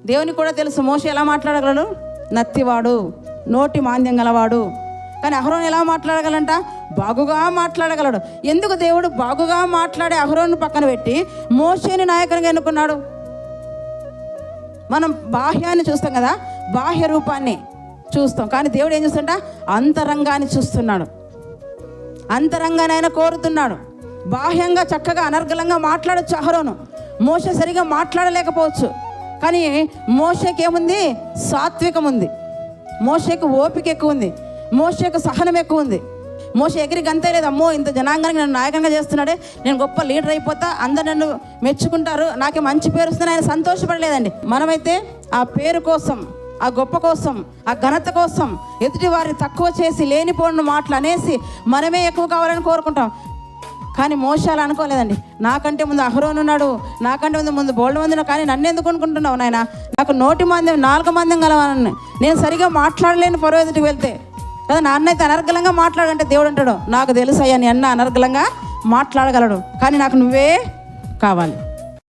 దేవునికి కూడా తెలుసు మోషే ఎలా మాట్లాడగలడు, నత్తివాడు, నోటి మాంద్యం గలవాడు. కానీ అహరోను ఎలా మాట్లాడగలంట, బాగుగా మాట్లాడగలడు. ఎందుకు దేవుడు బాగుగా మాట్లాడే అహరోను పక్కన పెట్టి మోషేని నాయకునిగా ఎన్నుకున్నాడు? మనం బాహ్యాన్ని చూస్తాం కదా, బాహ్య రూపాన్ని చూస్తాం, కానీ దేవుడు ఏం చూస్తుంట, అంతరంగాన్ని చూస్తున్నాడు. అంతరంగాన్ని ఆయన కోరుతున్నాడు. బాహ్యంగా చక్కగా అనర్గళంగా మాట్లాడచ్చు అహరోను, మోషే సరిగా మాట్లాడలేకపోవచ్చు. కానీ మోషేకి ఏముంది, సాత్వికం ఉంది, మోషేకు ఓపిక ఎక్కువ ఉంది, మోషేకు సహనం ఎక్కువ ఉంది. మోషే ఎగిరి గంతే లేదు, అమ్మో ఇంత జనాంగానికి నన్ను నాయకంగా చేస్తున్నాడే, నేను గొప్ప లీడర్ అయిపోతా, అందరు నన్ను మెచ్చుకుంటారు, నాకే మంచి పేరు వస్తుంది, ఆయన సంతోషపడలేదండి. మనమైతే ఆ పేరు కోసం, ఆ గొప్ప కోసం, ఆ ఘనత కోసం ఎదుటి వారిని తక్కువ చేసి లేనిపోయిన మాటలు అనేసి మనమే ఎక్కువ కావాలని కోరుకుంటాం. కానీ మోషే అలా అనుకోలేదండి. నాకంటే ముందు అహరోను ఉన్నాడు, నాకంటే ముందు బోల్డ్ మంది ఉన్నారు, కానీ నన్ను ఎందుకు అనుకుంటున్నావు నాయన, నాకు నోటి మందం నాలుగు మందం గలవాలని, నేను సరిగా మాట్లాడలేని పొరవ ఎదుటికి వెళ్తే కదా, నాన్నైతే అనర్గళంగా మాట్లాడంటే దేవుడు అంటాడు, నాకు తెలుసు అయ్యా నీ అన్న అనర్గళంగా మాట్లాడగలడు, కానీ నాకు నువ్వే కావాలి.